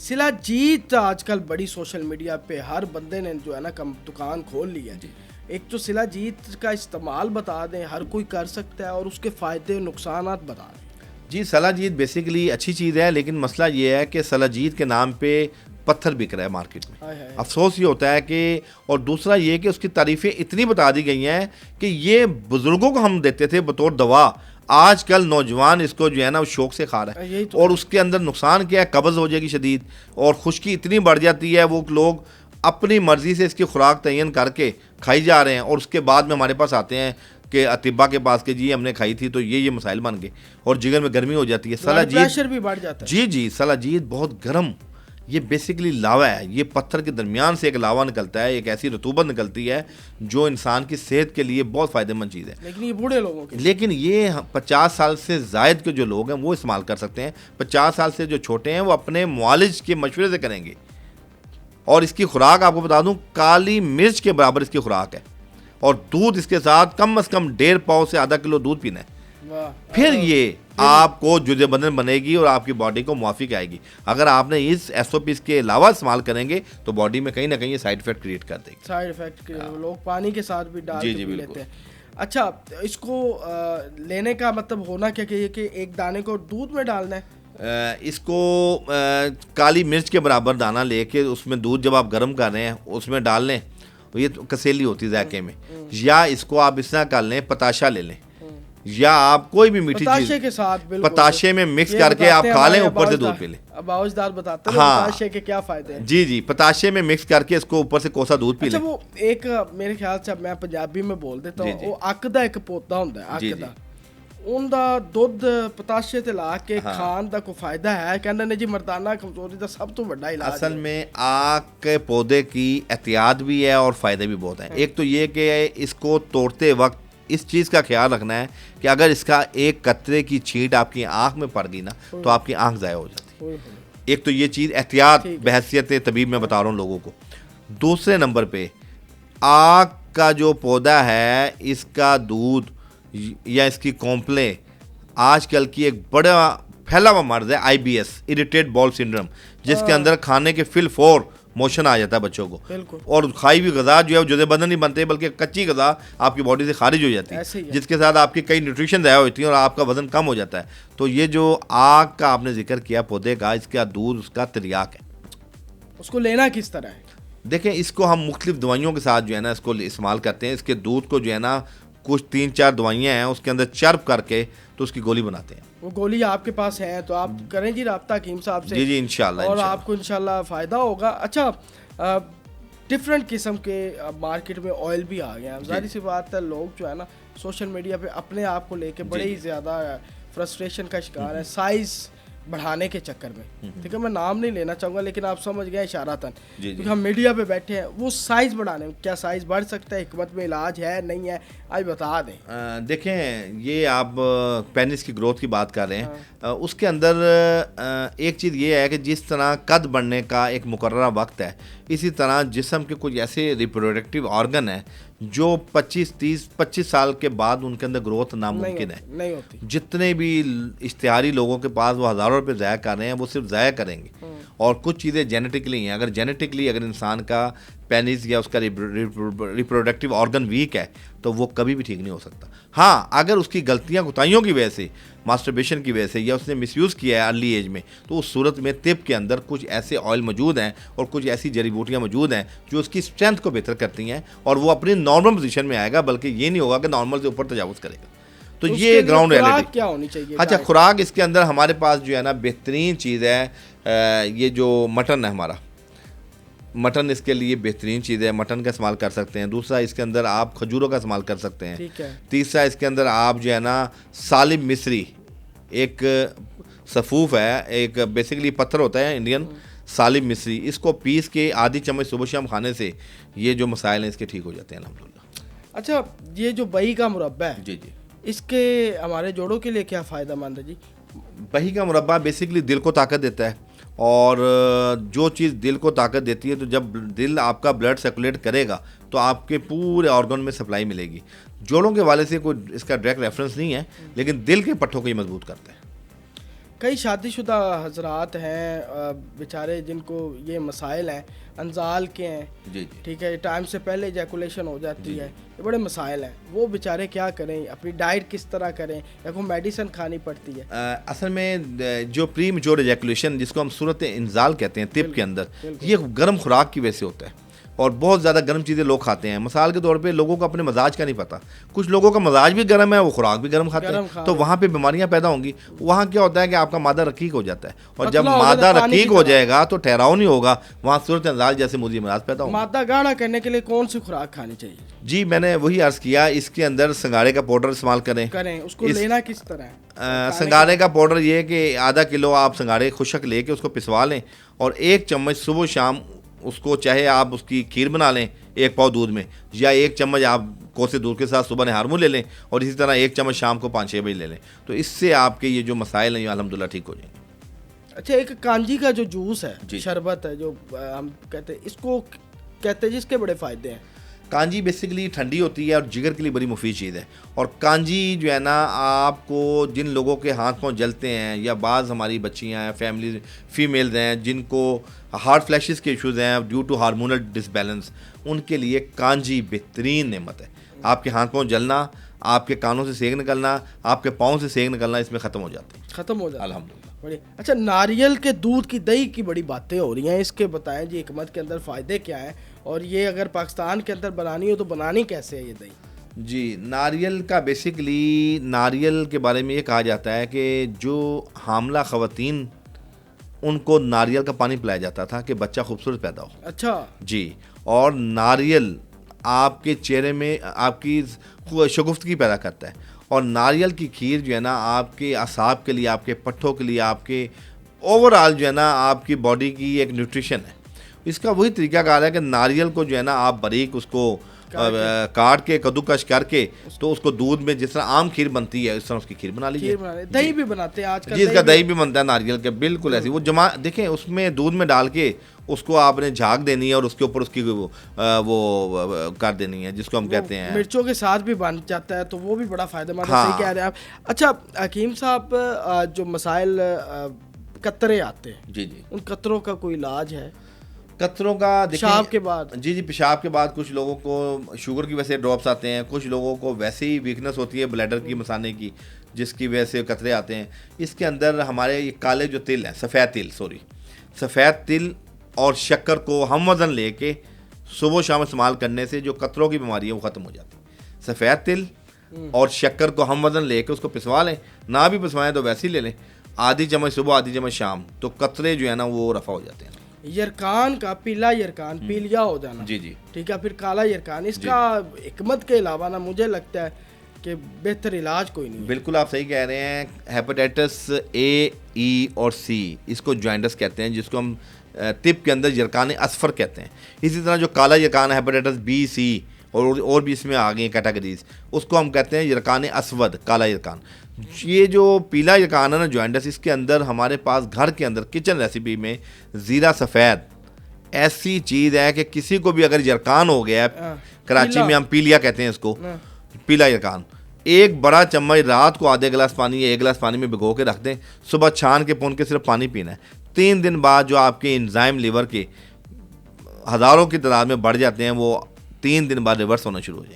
صلہ جیت آج کل بڑی سوشل میڈیا پہ ہر بندے نے جو ہے نا دکان کھول لی ہے. ایک تو صلہ جیت کا استعمال بتا دیں, ہر کوئی کر سکتا ہے, اور اس کے فائدے و نقصانات بتا دیں. جی صلہ جیت بیسیکلی اچھی چیز ہے, لیکن مسئلہ یہ ہے کہ صلہ جیت کے نام پہ پتھر بک رہا ہے مارکیٹ میں. افسوس یہ ہوتا ہے کہ, اور دوسرا یہ کہ اس کی تعریفیں اتنی بتا دی گئی ہیں کہ یہ بزرگوں کو ہم دیتے تھے بطور دوا, آج کل نوجوان اس کو جو ہے نا شوق سے کھا رہا ہے. اور اس کے اندر نقصان کیا ہے, قبض ہو جائے گی شدید, اور خشکی اتنی بڑھ جاتی ہے, وہ لوگ اپنی مرضی سے اس کی خوراک تعین کر کے کھائی جا رہے ہیں, اور اس کے بعد میں ہمارے پاس آتے ہیں کہ اطباء کے پاس کہ جی ہم نے کھائی تھی تو یہ مسائل بن گئے, اور جگر میں گرمی ہو جاتی ہے. صلہ جیت پریشر بھی بڑھ جاتا ہے. جی صلہ جیت بہت گرم, یہ بیسیکلی لاوا ہے. یہ پتھر کے درمیان سے ایک لاوا نکلتا ہے, ایک ایسی رطوبت نکلتی ہے جو انسان کی صحت کے لیے بہت فائدہ مند چیز ہے. لیکن یہ بوڑھے لوگوں کے, لیکن یہ 50 سال سے زائد کے جو لوگ ہیں وہ استعمال کر سکتے ہیں. 50 سال سے جو چھوٹے ہیں وہ اپنے معالج کے مشورے سے کریں گے. اور اس کی خوراک آپ کو بتا دوں, کالی مرچ کے برابر اس کی خوراک ہے, اور دودھ اس کے ساتھ کم از کم 1.5 پاؤ سے آدھا کلو دودھ پینا ہے. پھر یہ آپ کو جزے بدن بنے گی اور آپ کی باڈی کو موافق آئے گی. اگر آپ نے اس SOPs کے علاوہ استعمال کریں گے تو باڈی میں کہیں نہ کہیں یہ سائیڈ افیکٹ کریٹ کر دے گی. سائیڈ افیکٹ لوگ پانی کے ساتھ بھی ڈال کے پی لیتے ہیں. اچھا, اس کو لینے کا مطلب ہونا کیا کہ ایک دانے کو دودھ میں ڈالنا ہے؟ اس کو کالی مرچ کے برابر دانہ لے کے اس میں دودھ جب آپ گرم کر رہے ہیں اس میں ڈال لیں, یہ کسیلی ہوتی ہے ذائقے میں. یا اس کو آپ اس طرح کر لیں, پتاشا لے لیں, یا آپ کوئی بھی میٹھی چیز کے ساتھ پتاشے میں مکس کر کے آپ کھا لیں, اوپر سے دودھ پی لیں. اب باوجدار بتاتے ہیں پتاشے کے کیا فائدے ہیں. جی پتاشے میں مکس کر کے اس کو اوپر سے کوسا دودھ پی لیں. اچھا, وہ ایک میرے خیال سے میں پنجابی میں بول دیتا ہوں, وہ اک دا ایک پودا ہوندا ہے, اک دا, ان دا دودھ پتاشے تے لا کے کھان دا کوئی فائدہ ہے؟ کہندے نے جی مردانہ کمزوری دا سب تو بڑا علاج. اصل میں آک کے پودے کی احتیاط بھی ہے اور فائدے بھی بہت ہیں. ایک تو یہ کہ اس کو توڑتے وقت اس چیز کا خیال رکھنا ہے کہ اگر اس کا ایک قطرے کی چھینٹ آپ کی آنکھ میں پڑ گئی نا تو آپ کی آنکھ ضائع ہو جاتی. ایک تو یہ چیز احتیاط بحیثیت طبیب میں بتا رہا ہوں لوگوں کو. دوسرے نمبر پہ آک کا جو پودا ہے, اس کا دودھ یا اس کی کمپلیں آج کل کی ایک بڑا پھیلا ہوا مرض ہے, IBS, اریٹیٹ باؤل سنڈروم, جس کے اندر کھانے کے فل فور موشن آ جاتا ہے بچوں کو, اور کھائی ہوئی غذا جو ہے وہ جزے بدن نہیں بنتے بلکہ کچی غذا آپ کی باڈی سے خارج ہو جاتی ہے, جس کے ساتھ آپ کی کئی نیوٹریشن ضائع ہوتی ہیں اور آپ کا وزن کم ہو جاتا ہے. تو یہ جو آگ کا آپ نے ذکر کیا پودے کا, اس کا دودھ اس کا تریاک ہے. اس کو لینا کس طرح ہے؟ دیکھیں, اس کو ہم مختلف دوائیوں کے ساتھ جو ہے نا اس کو استعمال کرتے ہیں. اس کے دودھ کو جو ہے نا کچھ 3-4 دوائیاں ہیں اس کے اندر چرپ کر کے تو اس کی گولی بناتے ہیں. وہ گولی آپ کے پاس ہے تو آپ کریں جی رابطہ حکیم صاحب سے. جی انشاءاللہ, اور آپ کو انشاءاللہ فائدہ ہوگا. اچھا, ڈفرینٹ قسم کے مارکیٹ میں آئل بھی آ گئے ہیں. ظاہر سی بات ہے, لوگ جو ہے نا سوشل میڈیا پہ اپنے آپ کو لے کے بڑے ہی زیادہ فرسٹریشن کا شکار ہے سائز بڑھانے کے چکر میں. ٹھیک ہے, میں نام نہیں لینا چاہوں گا لیکن آپ سمجھ گئے اشارتاً, کیونکہ ہم میڈیا پہ بیٹھے ہیں. وہ سائز بڑھانے میں کیا سائز بڑھ سکتا ہے, حکمت میں علاج ہے نہیں ہے, آج بتا دیں. دیکھیں, یہ آپ پینس کی گروتھ کی بات کر رہے ہیں, اس کے اندر ایک چیز یہ ہے کہ جس طرح قد بڑھنے کا ایک مقررہ وقت ہے, اسی طرح جسم کے کچھ ایسے ریپروڈکٹیو آرگن ہیں جو 25 سال کے بعد ان کے اندر گروتھ ناممکن ہے. نہیں ہوتی. جتنے بھی اشتہاری لوگوں کے پاس وہ ہزاروں روپے ضائع کر رہے ہیں, وہ صرف ضائع کریں گے. اور کچھ چیزیں جینیٹکلی ہیں. اگر جینیٹکلی اگر انسان کا پینس یا اس کا ریپروڈکٹیو آرگن ویک ہے تو وہ کبھی بھی ٹھیک نہیں ہو سکتا. ہاں, اگر اس کی غلطیاں کوتاہیوں کی وجہ سے, ماسٹربیشن کی وجہ سے, یا اس نے مس یوز کیا ہے ارلی ایج میں, تو اس صورت میں طب کے اندر کچھ ایسے آئل موجود ہیں اور کچھ ایسی جڑی بوٹیاں موجود ہیں جو اس کی اسٹرینتھ کو بہتر کرتی ہیں, اور وہ اپنی نارمل پوزیشن میں آئے گا, بلکہ یہ نہیں ہوگا کہ نارمل سے اوپر تجاوز کرے گا. تو یہ گراؤنڈ ریئلٹی کیا ہونی چاہیے. اچھا, خوراک اس کے اندر ہمارے پاس جو ہے نا بہترین چیز ہے, یہ جو مٹن ہے ہمارا, مٹن اس کے لیے بہترین چیز ہے. مٹن کا استعمال کر سکتے ہیں. دوسرا, اس کے اندر آپ کھجوروں کا استعمال کر سکتے ہیں. تیسرا, اس کے اندر آپ جو ہے نا سالم مصری, ایک صفوف ہے, ایک بیسیکلی پتھر ہوتا ہے انڈین, سالم مصری, اس کو پیس کے آدھی چمچ صبح شام کھانے سے یہ جو مسائل ہیں اس کے ٹھیک ہو جاتے ہیں الحمدللہ. اچھا, یہ جو بہی کا مربع ہے, جی اس کے ہمارے جوڑوں کے لیے کیا فائدہ مند ہے جی؟ بہی کا مربع بیسیکلی دل کو طاقت دیتا ہے, اور جو چیز دل کو طاقت دیتی ہے تو جب دل آپ کا بلڈ سرکولیٹ کرے گا تو آپ کے پورے آرگن میں سپلائی ملے گی. جوڑوں کے والے سے کوئی اس کا ڈائریکٹ ریفرنس نہیں ہے, لیکن دل کے پٹھوں کو یہ مضبوط کرتا ہے. کئی شادی شدہ حضرات ہیں بیچارے جن کو یہ مسائل ہیں، انزال کے ہیں، جی ٹھیک ہے، ٹائم سے پہلے ایجیکولیشن ہو جاتی ہے، یہ بڑے مسائل ہیں، وہ بیچارے کیا کریں، اپنی ڈائٹ کس طرح کریں، یا کوئی میڈیسن کھانی پڑتی ہے؟ اصل میں جو پری میچور ایجیکولیشن جس کو ہم صورت انزال کہتے ہیں طب کے اندر، یہ گرم خوراک کی وجہ سے ہوتا ہے، اور بہت زیادہ گرم چیزیں لوگ کھاتے ہیں. مثال کے طور پہ لوگوں کو اپنے مزاج کا نہیں پتہ، کچھ لوگوں کا مزاج بھی گرم ہے، وہ خوراک بھی گرم کھاتے ہیں، تو وہاں پہ بیماریاں پیدا ہوں گی. وہاں کیا ہوتا ہے کہ آپ کا مادہ رقیق ہو جاتا ہے، اور جب مادہ رقیق ہو جائے گا تو ٹھہراؤ نہیں ہوگا، وہاں صورت انزال جیسے موذی امراض پیدا ہوں گے. مادہ گاڑھا کرنے کے لیے کون سی خوراک کھانی چاہیے؟ جی میں نے وہی عرض کیا، اس کے اندر سنگاڑے کا پاؤڈر استعمال کریں. اس کو لینا کس طرح ہے؟ سنگاڑے کا پاؤڈر یہ ہے کہ آدھا کلو آپ سنگاڑے خشک لے کے اس کو پسوا لیں، اور 1 چمچ صبح شام اس کو، چاہے آپ اس کی کھیر بنا لیں 1 پاؤ دودھ میں، یا 1 چمچ آپ کوسے دودھ کے ساتھ صبح نہار منہ لے لیں، اور اسی طرح 1 چمچ شام کو 5-6 بجے لے لیں، تو اس سے آپ کے یہ جو مسائل ہیں یہ الحمدللہ ٹھیک ہو جائیں گے. اچھا، ایک کانجی کا جو جوس ہے، شربت ہے جو ہم کہتے ہیں، اس کو کہتے ہیں جس کے بڑے فائدے ہیں. کانجی بیسیکلی ٹھنڈی ہوتی ہے اور جگر کے لیے بڑی مفید چیز ہے. اور کانجی جو ہے نا، آپ کو جن لوگوں کے ہاتھ پاؤں جلتے ہیں، یا بعض ہماری بچیاں ہیں، فیملی فیمیلز ہیں جن کو ہارٹ فلیشز کے ایشوز ہیں due to hormonal disbalance, ان کے لیے کانجی بہترین نعمت ہے. آپ کے ہاتھ پاؤں جلنا، آپ کے کانوں سے سینک نکلنا، آپ کے پاؤں سے سینک نکلنا، اس میں ختم ہو جاتے ہیں، ختم ہو جاتا ہے الحمدللہ. اچھا، ناریل کے دودھ کی دہی کی بڑی باتیں ہو رہی ہیں، اس کے بتائیں جی حکمت کے اندر فائدے کیا ہیں، اور یہ اگر پاکستان کے اندر بنانی ہو تو بنانی کیسے ہے یہ دہی؟ جی ناریل کا بیسیکلی، ناریل کے بارے میں یہ کہا جاتا ہے کہ جو حاملہ خواتین ان کو ناریل کا پانی پلایا جاتا تھا کہ بچہ خوبصورت پیدا ہو. اچھا جی، اور ناریل آپ کے چہرے میں آپ کی شگفتگی پیدا کرتا ہے، اور ناریل کی کھیر جو ہے نا آپ کے اعصاب کے لیے، آپ کے پٹھوں کے لیے، آپ کے اوور آل جو ہے نا آپ کی باڈی کی ایک نیوٹریشن ہے. اس کا وہی طریقہ کار ہے کہ ناریل کو جو ہے نا آپ باریک اس کو کاٹ کے کدوکش کر کے، تو اس کو دودھ میں جس طرح عام کھیر بنتی ہے اس طرح اس کی کھیر بنا لیجیے. دہی بھی بناتے ہیں آج کل، جی اس کا دہی بھی بنتا ہے ناریل کے، بالکل ایسی. وہ دیکھیں اس میں دودھ میں ڈال کے اس کو آپ نے جھاگ دینی ہے، اور اس کے اوپر اس کی وہ کر دینی ہے جس کو ہم کہتے ہیں مرچوں کے ساتھ بھی بن جاتا ہے، تو وہ بھی بڑا فائدہ مند ہے. صحیح کہہ رہے ہیں آپ. اچھا حکیم صاحب، جو مسائل قطرے آتے ہیں، جی جی، ان قطروں کا کوئی علاج ہے؟ قطروں کا پیشاب کے بعد؟ جی پیشاب کے بعد کچھ لوگوں کو شوگر کی وجہ سے ڈراپس آتے ہیں، کچھ لوگوں کو ویسے ہی ویکنس ہوتی ہے بلیڈر کی، مثانے کی، جس کی وجہ سے قطرے آتے ہیں. اس کے اندر ہمارے یہ کالے جو تل ہیں، سفید تل اور شکر کو ہم وزن لے کے صبح و شام استعمال کرنے سے جو قطروں کی بیماری ہے وہ ختم ہو جاتی ہے. سفید تل اور شکر کو ہم وزن لے کے اس کو پسوا لیں، نہ بھی پسوائیں تو ویسے ہی لے لیں، آدھی چمچ صبح آدھی چمچ شام، تو قطرے جو ہے نا وہ رفع ہو جاتے ہیں. یرکان کا پیلا یرکان، پیلیا ہو جانا، جی جی ٹھیک ہے، پھر کالا یرکان، اس کا حکمت کے علاوہ نا مجھے لگتا ہے کہ بہتر علاج کوئی نہیں. بالکل آپ صحیح کہہ رہے ہیں. ہیپاٹائٹس اے، ای اور سی، اس کو جوائنٹس کہتے ہیں، جس کو ہم طب کے اندر یرکان اصفر کہتے ہیں. اسی طرح جو کالا یرکان ہے، ہیپاٹائٹس بی، سی اور بھی اس میں آ گئی ہیں کیٹیگریز، اس کو ہم کہتے ہیں یرکان اسود، کالا یرکان. یہ جو پیلا یرکان ہے نا جوائنٹس، اس کے اندر ہمارے پاس گھر کے اندر کچن ریسیپی میں زیرہ سفید ایسی چیز ہے کہ کسی کو بھی اگر یرکان ہو گیا ہے، کراچی میں ہم پیلیا کہتے ہیں اس کو، پیلا یرکان، 1 بڑا چمچ رات کو آدھے گلاس پانی یا 1 گلاس پانی میں بھگو کے رکھ دیں، صبح چھان کے پون کے صرف پانی پینا ہے. 3 دن بعد جو آپ کے انزائم لیور کے ہزاروں کی تعداد میں بڑھ جاتے ہیں، وہ 3 دن بعد ریورس ہونا شروع ہو جائیں